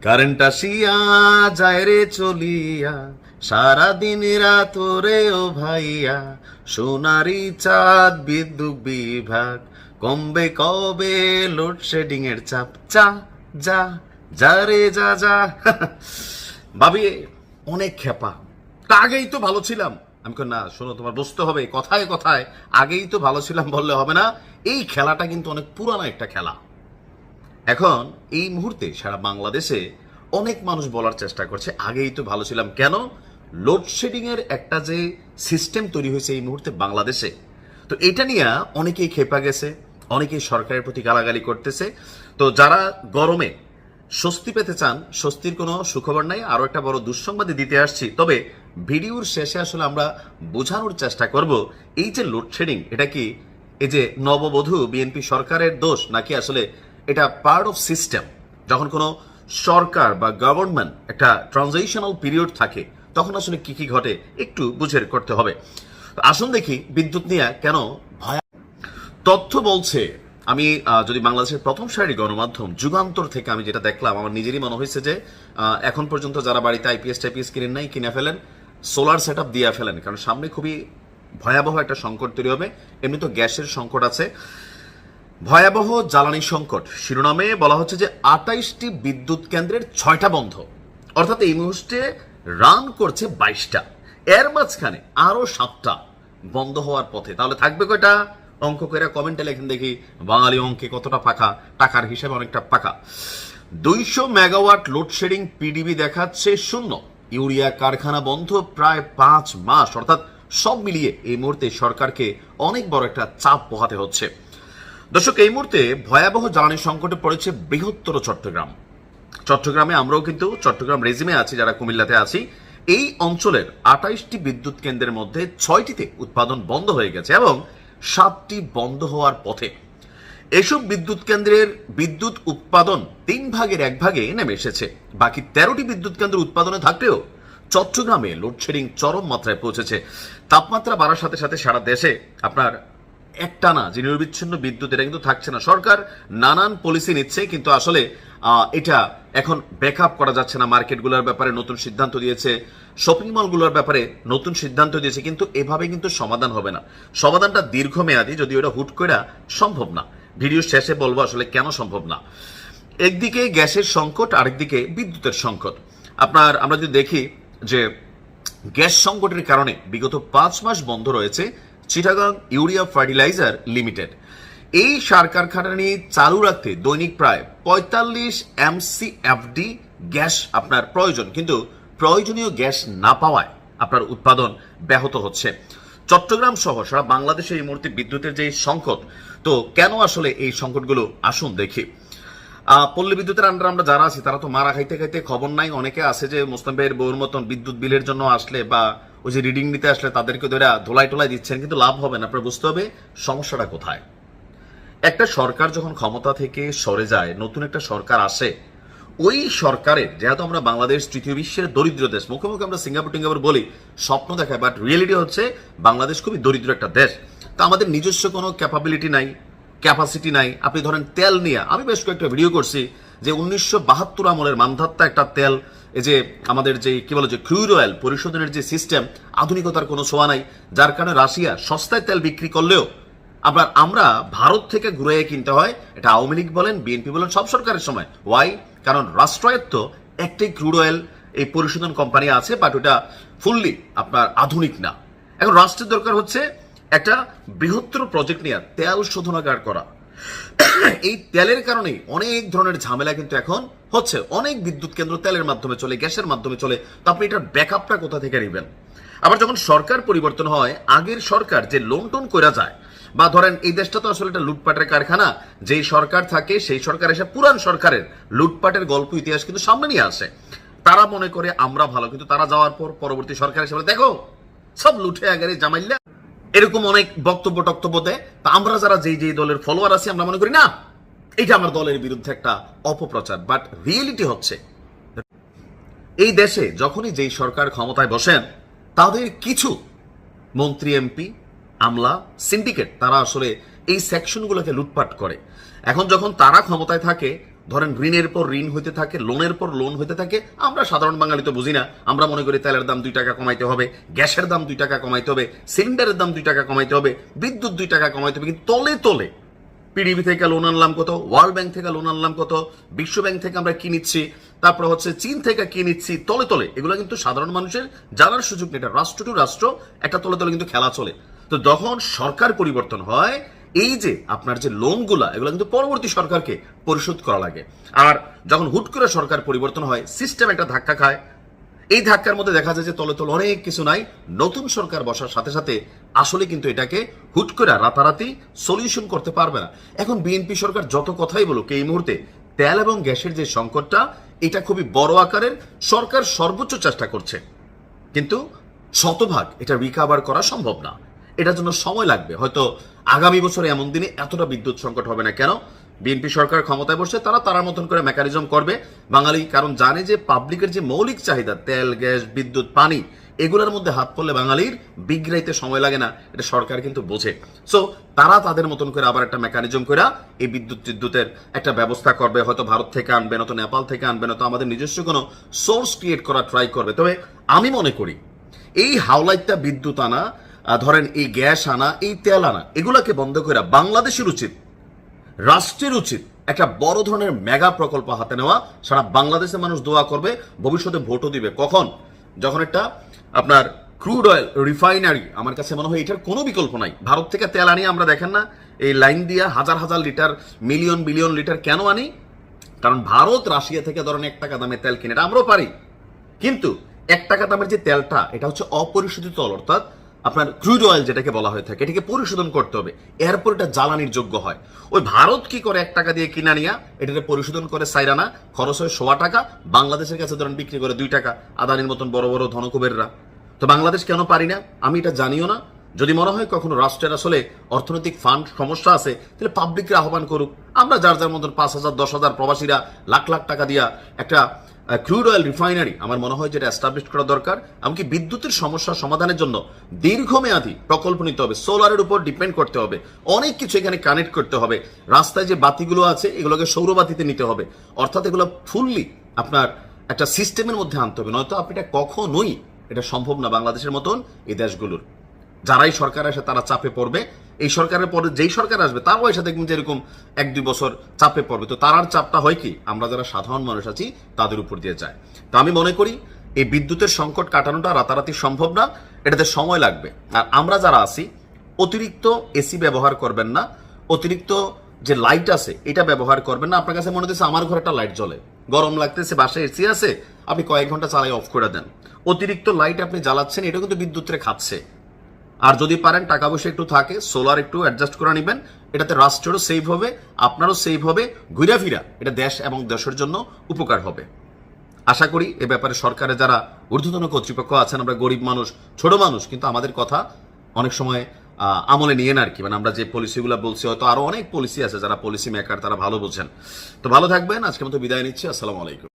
Current আসিয়া যায় রে চলিয়া, সারাদিন রাত রে ও ভাইয়া, সোনারি চাঁদ বিদ্যুৎ বিভাগ, কমবে কবে লোডশেডিং এর চাপ, যা যা যা রে যা যা। ভাবি অনেক খেপা, তা আগেই তো ভালো ছিলাম। আমি কই না, শোনো, তোমার বুঝতে হবে, কথায় কথায় আগেই তো ভালো ছিলাম বললে হবে না। এই খেলাটা কিন্তু অনেক পুরানো একটা খেলা। এখন এই মুহূর্তে সারা বাংলাদেশে অনেক মানুষ বলার চেষ্টা করছে আগেই তো ভালো ছিলাম। কেন? লোডশেডিং এর একটা যে সিস্টেম তৈরি হয়েছে এই মুহূর্তে বাংলাদেশে, তো এটা নিয়ে অনেকেই খেপা গেছে, অনেকেই সরকারের প্রতি গালাগালি করতেছে। তো যারা গরমে স্বস্তি পেতে চান, স্বস্তির কোনো সুখবর নাই, আরো একটা বড় দুঃসংবাদই দিতে আসছি। তবে ভিডিওর শেষে আসলে আমরা বোঝানোর চেষ্টা করব এই যে লোডশেডিং, এটা কি এই যে নববধূ বিএনপি সরকারের দোষ, নাকি আসলে এটা পার্ট অফ সিস্টেম। যখন কোনো সরকার বা গভর্নমেন্ট একটা ট্রানজিশনাল পিরিয়ড থাকে, তখন আসলে কি কি ঘটে একটু বুঝে করতে হবে। আসুন দেখি বিদ্যুৎ নিয়ে কেন ভয়। তথ্য বলছে, আমি যদি বাংলাদেশের প্রথম সারির গণমাধ্যম যুগান্তর থেকে আমি যেটা দেখলাম, আমার নিজেরই মনে হয়েছে যে এখন পর্যন্ত যারা বাড়িতে আইপিএস টাইপিএস কিনেন নাই, কিনে ফেলেন, সোলার সেট আপ দিয়ে ফেলেন, কারণ সামনে খুবই ভয়াবহ একটা সংকট তৈরি হবে। এমনি তো গ্যাসের সংকট আছে, ভয়াবহ জ্বালানি সংকট শিরোনামে বলা হচ্ছে যে 28টি বিদ্যুৎ কেন্দ্রের 6টা বন্ধ, অর্থাৎ এই মুহূর্তে রান করছে 22টা, এর মাঝখানে আরো 7টা বন্ধ হওয়ার পথে। তাহলে থাকবে কয়টা? অঙ্ক করে কমেন্টে লেখেন দেখি, বাঙালি অঙ্কে কতটা পাকা, টাকার হিসাবে অনেকটা পাকা। 200 মেগাওয়াট লোডশেডিং পিডিবি দেখাচ্ছে শূন্য, ইউরিয়া কারখানা বন্ধ প্রায় 5 মাস, অর্থাৎ সব মিলিয়ে এই মুহূর্তে সরকারকে অনেক বড় একটা চাপ পোহাতে হচ্ছে। দর্শক, এই মুহূর্তে ভয়াবহ জ্বালানি সংকটে পড়েছে বৃহত্তর চট্টগ্রাম। চট্টগ্রামে আমরাও কিন্তু চট্টগ্রাম রেজিমে আছি, যারা কুমিল্লাতে আছি। এই অঞ্চলের 28টি বিদ্যুৎ কেন্দ্রের মধ্যে 6টিতে উৎপাদন বন্ধ হয়ে গেছে এবং 7টি বন্ধ হওয়ার পথে। এসব বিদ্যুৎ কেন্দ্রের বিদ্যুৎ উৎপাদন 3 ভাগের 1 ভাগে নেমে এসেছে। বাকি 13টি বিদ্যুৎ কেন্দ্র উৎপাদনে থাকলেও চট্টগ্রামে লোডশেডিং চরম মাত্রায় পৌঁছেছে। তাপমাত্রা বাড়ার সাথে সাথে সারা দেশে আপনার একটানা যে নিরবিচ্ছিন্ন বিদ্যুৎ, এটা কিন্তু থাকছে না। সরকার নানান পলিসি নিচ্ছে, কিন্তু আসলে এটা এখন ব্যাকআপ করা যাচ্ছে না। মার্কেটগুলোর ব্যাপারে নতুন সিদ্ধান্ত দিয়েছে, শপিং মলগুলোর ব্যাপারে নতুন সিদ্ধান্ত দিয়েছে, কিন্তু এভাবে কিন্তু সমাধান হবে না। সমাধানটা দীর্ঘমেয়াদী, যদিও এটা হুট করে সম্ভব না। ভিডিওর শেষে বলবো আসলে কেন সম্ভব না। একদিকে গ্যাসের সংকট, আরেকদিকে বিদ্যুতের সংকট। আমরা যদি দেখি যে গ্যাস সংকটের কারণে বিগত 5 মাস বন্ধ রয়েছে চিটাগাং ইউরিয়া ফার্টিলাইজার লিমিটেড। এই সার কারখানাটি চালু রাখতে দৈনিক প্রায় 45 MCFD গ্যাস আপনার প্রয়োজন, কিন্তু প্রয়োজনীয় গ্যাস না পাওয়ায় আপনার উৎপাদন ব্যাহত হচ্ছে। চট্টগ্রাম সহ সারা বাংলাদেশে এই মুহূর্তে বিদ্যুতের যে সংকট, তো কেন আসলে এই সংকটগুলো আসুন দেখি। পল্লী বিদ্যুতের আন্ডার আমরা যারা আছি, তারা তো মারা খাইতে খাইতে খবর নাই। অনেকে আছে যে মোস্তাম ভাইয়ের বউর মতন বিদ্যুৎ বিলের জন্য আসলে বা ওই যে রিডিং নিতে আসলে তাদেরকে ধরে ধোলাই টোলাই দিচ্ছেন, কিন্তু লাভ হবে না। আপনার বুঝতে হবে সমস্যাটা কোথায়। একটা সরকার যখন ক্ষমতা থেকে সরে যায়, নতুন একটা সরকার আসে, ওই সরকারের, যেহেতু আমরা বাংলাদেশ তৃতীয় বিশ্বের দরিদ্র দেশ, মুখে মুখে আমরা সিঙ্গাপুর টিঙ্গাপুর বলি, স্বপ্ন দেখায়, বাট রিয়েলিটি হচ্ছে বাংলাদেশ খুবই দরিদ্র একটা দেশ। তো আমাদের নিজস্ব কোনো ক্যাপাবিলিটি নাই, ক্যাপাসিটি নাই। আপনি ধরেন তেল নিয়ে আমি বেশ কয়েকটা ভিডিও করছি যে 1972 আমলের মানধাত্তা একটা তেল, এই যে আমাদের যে কি বলে যে ক্রুড অয়েল পরিশোধনের যে সিস্টেম, আধুনিকতার কোনো ছোঁয়া নাই, যার কারণে রাশিয়া সস্তায় তেল বিক্রি করলেও আমরা ভারত থেকে ঘুরে কিনতে হয়। এটা আওয়ামী লীগ বলেন, বিএনপি বলেন, সব সরকারের সময়। ওয়াই? কারণ রাষ্ট্রায়ত্ত একটাই ক্রুড অয়েল এই পরিশোধন কোম্পানি আছে, বাট ওটা ফুললি আপনার আধুনিক না। এখন রাষ্ট্রের দরকার হচ্ছে একটা বৃহত্তর প্রজেক্ট নিয়ে তেল শোধনাগার করা। এই তেলের কারণে অনেক ধরনের ঝামেলা কিন্তু এখন হচ্ছে। অনেক বিদ্যুৎ কেন্দ্র তেলের মাধ্যমে চলে, গ্যাসের মাধ্যমে চলে, তো আপনি এটার ব্যাকআপটা কোথা থেকে নেবেন? আবার যখন সরকার পরিবর্তন হয়, আগের সরকার যে লোন টোন করা যায়, বা ধরেন এই দেশটা তো আসলে একটা লুটপাটের কারখানা, যেই সরকার থাকে সেই সরকার এসে পুরান সরকারের লুটপাটের গল্প ইতিহাস কিন্তু সামনে নিয়ে আসে। তারা মনে করে আমরা ভালো, কিন্তু তারা যাওয়ার পর পরবর্তী সরকার এসে বলে দেখো সব লুটে আগারে জামাইল্লা, এরকম অনেক বক্তব্য দেয়। তা আমরা যারা যেই দলের ফলোয়ার আছি, আমরা মনে করি না এটা আমার দলের বিরুদ্ধে একটা অপপ্রচার। বাট রিয়েলিটি হচ্ছে এই দেশে যখনই যেই সরকার ক্ষমতায় বসেন, তাদের কিছু মন্ত্রী, এমপি, আমলা, সিন্ডিকেট, তারা আসলে এই সেকশনগুলোকে লুটপাট করে। এখন যখন তারা ক্ষমতায় থাকে, ধরেন ঋণের পর ঋণ হইতে থাকে, লোনের পর লোন হইতে থাকে। আমরা সাধারণ বাঙালি তো বুঝি না, আমরা মনে করি তেলের দাম 2 টাকা কমাইতে হবে, গ্যাসের দাম 2 টাকা কমাইতে হবে, সিলিন্ডারের দাম 2 টাকা কমাইতে হবে, বিদ্যুৎ 2 টাকা কমাইতে হবে। কিন্তু তলে তলে পিডিবি থেকে লোন আনলাম কত, ওয়ার্ল্ড ব্যাংক থেকে লোন আনলাম কত, বিশ্ব ব্যাংক থেকে আমরা কি নিচ্ছি, তারপর হচ্ছে চীন থেকে কি নিচ্ছি, তলে তলে এগুলো কিন্তু সাধারণ মানুষের জানার সুযোগ নেই। এটা রাষ্ট্র টু রাষ্ট্র একটা তলে তলে কিন্তু খেলা চলে। তো যখন সরকার পরিবর্তন হয়, এই যে আপনার যে লোনগুলা, এগুলো কিন্তু পরবর্তী সরকারকে পরিশোধ করা লাগে। আর যখন হুট করে সরকার পরিবর্তন হয়, সিস্টেম একটা ধাক্কা খায়। এই ধাক্কার মধ্যে দেখা যায় যে তলে তলে অনেক কিছু নাই। নতুন সরকার বসার সাথে সাথে আসলে কিন্তু এটাকে হুট করে রাতারাতি সলিউশন করতে পারবে না। এখন বিএনপি সরকার যত কথাই বলুক, এই মুহূর্তে তেল এবং গ্যাসের যে সংকটটা, এটা খুবই বড় আকারের। সরকার সর্বোচ্চ চেষ্টা করছে, কিন্তু শতভাগ এটা রিকাভার করা সম্ভব না। এটার জন্য সময় লাগবে। হয়তো আগামী বছরে এমন দিনে এতটা বিদ্যুৎ সংকট হবে না। কেন? বিএনপি সরকার ক্ষমতায় বসে, তারা মতন করে মেকানিজম করবে। বাঙালি কারণ জানে যে পাবলিকের যে মৌলিক চাহিদা তেল, গ্যাস, বিদ্যুৎ, পানি, এগুলোর মধ্যে হাত পড়লে বাঙালির বিগ্রাইতে সময় লাগে না। এটা সরকার কিন্তু বোঝে। সো তারা তাদের মতন করে আবার একটা মেকানিজম করে এই বিদ্যুতের একটা ব্যবস্থা করবে। হয়তো ভারত থেকে আনবে, নয়তো নেপাল থেকে আনবে, নয়তো আমাদের নিজস্ব কোনো সোর্স ক্রিয়েট করা ট্রাই করবে। তবে আমি মনে করি এই হাওলাইত্যা বিদ্যুৎ আনা, ধরেন এই গ্যাস আনা, এই তেল আনা, এগুলাকে বন্ধ করে বাংলাদেশের উচিত, রাষ্ট্রের উচিত একটা বড় ধরনের মেগা প্রকল্প হাতে নেওয়া। সারা বাংলাদেশের মানুষ দোয়া করবে, ভবিষ্যতে ভোটও দিবে। কখন? যখন একটা আপনার ক্রুড অয়েল রিফাইনারি, আমার কাছে মনে হয় এটার কোনো বিকল্প নাই। ভারত থেকে তেল আনি আমরা, দেখেন না এই লাইন দিয়া হাজার হাজার লিটার, মিলিয়ন বিলিয়ন লিটার কেন আনি? কারণ ভারত রাশিয়া থেকে ধরেন 1 টাকা দামে তেল কিনে, এটা আমরাও পারি। কিন্তু 1 টাকা দামের যে তেলটা, এটা হচ্ছে অপরিশোধিত তল, অর্থাৎ আপনার ক্রুড অয়েল যেটাকে বলা হয়ে থাকে, এটাকে পরিশোধন করতে হবে, এরপর এটা জ্বালানির যোগ্য হয়। ওই ভারত কি করে 1 টাকা দিয়ে কিনা নিয়া এটাকে পরিশোধন করে সাইরানা, খরচ হয় 1.25 টাকা, বাংলাদেশের কাছে ধরেন বিক্রি করে 2 টাকা, আদানির মতন বড় বড় ধনকুবেররা। তো বাংলাদেশ কেন পারি না? আমি এটা জানিও না। যদি মনে হয় কখনো রাষ্ট্রের আসলে অর্থনৈতিক ফান্ড সমস্যা আছে, তাহলে পাবলিকরা আহ্বান করুক। আমরা যার যার মতন 5,000 10,000 প্রবাসীরা লাখ লাখ টাকা দিয়া একটা ক্রুড অয়েল রিফাইনারি আমার মনে হয় যেটা এস্টাবলিশ করা দরকার। এমনকি বিদ্যুতের সমস্যা সমাধানের জন্য দীর্ঘমেয়াদী প্রকল্প নিতে হবে, সোলারের উপর ডিপেন্ড করতে হবে, অনেক কিছু এখানে কানেক্ট করতে হবে। রাস্তায় যে বাতিগুলো আছে এগুলোকে সৌরবাতিতে নিতে হবে, অর্থাৎ এগুলো ফুললি আপনার একটা সিস্টেমের মধ্যে আনতে হবে। নয়তো আপনি এটা কখনোই এটা সম্ভব না বাংলাদেশের মতন এই দেশগুলোর। যারাই সরকার আসে তারা চাপে পড়বে। এই সরকারের পরে যেই সরকার আসবে তারও এসে দেখবেন যে এরকম 1-2 বছর চাপে পড়বে। তো তার চাপটা হয় কি, আমরা যারা সাধারণ মানুষ আছি তাদের উপর দিয়ে যায়। তো আমি মনে করি এই বিদ্যুতের সংকট কাটানোটা রাতারাতি সম্ভব না, এটাতে সময় লাগবে। আর আমরা যারা আছি, অতিরিক্ত এসি ব্যবহার করবেন না, অতিরিক্ত যে লাইট আছে এটা ব্যবহার করবেন না। আপনার কাছে মনে হচ্ছে আমার ঘরে একটা লাইট জ্বলে, গরম লাগতেছে, বাসায় এসি আছে, আপনি কয়েক ঘন্টা চালাই অফ করে দেন। অতিরিক্ত লাইট আপনি জ্বালাচ্ছেন, এটা কিন্তু বিদ্যুৎরে খাচ্ছে। আর যদি পারেন টাকা পয়সা একটু থাকে, সোলার একটু অ্যাডজাস্ট করে নেবেন, এটাতে রাষ্ট্রেরও সেভ হবে, আপনারও সেভ হবে, ঘুরা ফিরা এটা দেশ এবং দেশের জন্য উপকার হবে। আশা করি এ ব্যাপারে সরকারের যারা ঊর্ধ্বতন কর্তৃপক্ষ আছেন, আমরা গরিব মানুষ, ছোট মানুষ, কিন্তু আমাদের কথা অনেক সময় আমলে নিয়ে না আর কি। মানে আমরা যে পলিসিগুলো বলছি, হয়তো আরো অনেক পলিসি আছে, যারা পলিসি মেকার তারা ভালো বোঝেন। তো ভালো থাকবেন, আজকের মতো বিদায় নিচ্ছি। আসসালামু আলাইকুম।